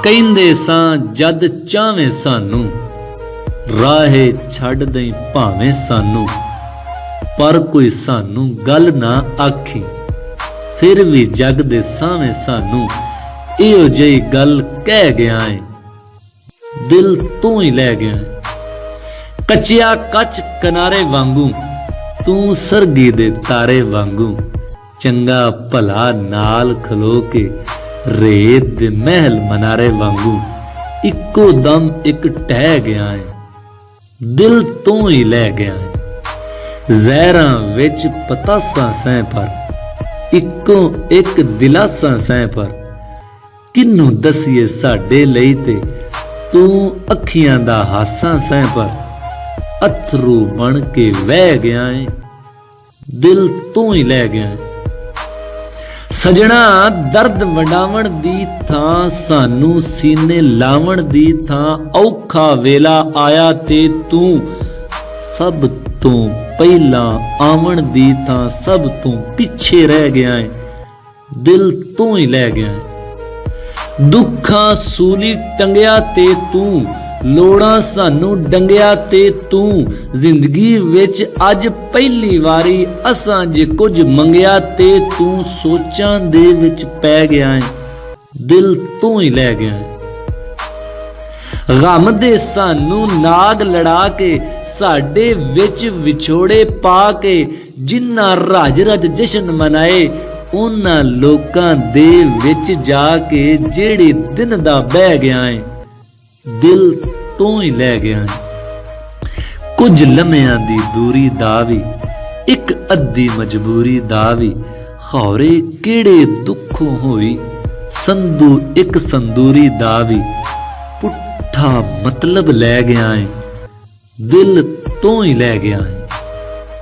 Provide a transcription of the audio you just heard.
ਕਹਿੰਦੇ ਸਾਂ ਜਦ ਚਾਵੇਂ ਸਾਨੂੰ, ਰਾਹੇ ਛੱਡ ਦਈ ਭਾਵੇਂ ਸਾਨੂੰ। ਪਰ ਕੋਈ ਸਾਨੂੰ ਗੱਲ ਨਾ ਆਖੀ, ਫਿਰ ਵੀ ਜਗ ਦੇ ਸਾਵੇਂ ਸਾਨੂੰ ਇਹੋ ਜਿਹੀ ਗੱਲ ਕਹਿ ਗਿਆ ਏ, ਦਿਲ ਤੂੰ ਹੀ ਲੈ ਗਿਆ ਏ। ਕੱਚਿਆ ਕੱਚ ਕਿਨਾਰੇ ਵਾਂਗੂ, ਤੂੰ ਸਰਗੀ ਦੇ ਤਾਰੇ ਵਾਂਗੂ। ਚੰਗਾ ਭਲਾ ਨਾਲ ਖਲੋ ਕੇ ਰੇਤ ਦੇ ਮਹਿਲ ਮਨਾਰੇ ਵਾਂਗੂ, ਇੱਕੋ ਦਮ ਇੱਕ ਟਹਿ ਗਿਆ ਏ, ਦਿਲ ਤੂੰ ਹੀ ਲੈ ਗਿਆ ਏ। ਜ਼ਹਿਰਾਂ ਵਿੱਚ ਪਤਾਸਾਂ ਸੈਂ ਪਰ, ਇੱਕੋ ਇੱਕ ਦਿਲਾਸਾਂ ਸੈਂ ਪਰ। ਕਿਹਨੂੰ ਦਸੀਏ ਸਾਡੇ ਲਈ ਤੇ ਤੂੰ ਅੱਖੀਆਂ ਦਾ ਹਾਸਾ ਸੈਂ ਪਰ। ਅਥਰੂ ਬਣ ਕੇ ਵਹਿ ਗਿਆ ਏ, ਦਿਲ ਤੂੰ ਹੀ ਲੈ ਗਿਆ ਏ। ਸਜਣਾ ਦਰਦ ਵੰਡਾਵਣ ਦੀ ਥਾਂ, ਸਾਨੂੰ ਸੀਨੇ ਲਾਵਣ ਦੀ ਥਾਂ। ਔਖਾ ਵੇਲਾ ਆਇਆ ਤੇ ਤੂੰ ਸਭ ਤੋਂ ਪਹਿਲਾਂ ਆਵਣ ਦੀ ਥਾਂ, ਸਭ ਤੋਂ ਪਿੱਛੇ ਰਹਿ ਗਿਆ ਏ, ਦਿਲ ਤੂੰ ਹੀ ਲੈ ਗਿਆ ਏ। ਦੁੱਖਾਂ ਸੂਲੀ ਟੰਗਿਆ ਤੇ ਤੂੰ, ਲੋੜਾਂ ਸਾਨੂੰ ਡੰਗਿਆ ਤੇ ਤੂੰ। ਜ਼ਿੰਦਗੀ ਵਿੱਚ ਅੱਜ ਪਹਿਲੀ ਵਾਰੀ ਅਸਾਂ ਜੇ ਕੁਝ ਮੰਗਿਆ ਤੇ ਤੂੰ। ਸੋਚਾਂ ਦੇ ਵਿੱਚ ਪੈ ਗਿਆ ਏ, ਦਿਲ ਤੂੰ ਹੀ ਲੈ ਗਿਆ ਏ। ਗਮ ਦੇ ਸਾਨੂੰ ਨਾਗ ਲੜਾ ਕੇ, ਸਾਡੇ ਵਿੱਚ ਵਿਛੋੜੇ ਪਾ ਕੇ। ਜਿਨ੍ਹਾਂ ਰਜ ਰਜ ਜਸ਼ਨ ਮਨਾਏ, ਉਹਨਾਂ ਲੋਕਾਂ ਦੇ ਵਿੱਚ ਜਾ ਕੇ ਜਿਹੜੇ ਦਿਨ ਦਾ ਬਹਿ ਗਿਆ ਏ, ਦਿਲ ਤੂੰ ਹੀ ਲੈ ਗਿਆ ਏ। ਕੁਝ ਲਮਿਆਂ ਦੀ ਦੂਰੀ ਦਾ ਵੀ, ਇੱਕ ਅੱਧੀ ਮਜਬੂਰੀ ਦਾ ਵੀ। ਖੌਰੇ ਕਿਹੜੇ ਦੁੱਖੋਂ ਹੋਈ ਸੰਧੂ ਇੱਕ ਸੰਦੂਰੀ ਦਾ ਵੀ। ਪੁੱਠਾ ਮਤਲਬ ਲੈ ਗਿਆ ਏ, ਦਿਲ ਤੂੰ ਹੀ ਲੈ ਗਿਆ ਏ।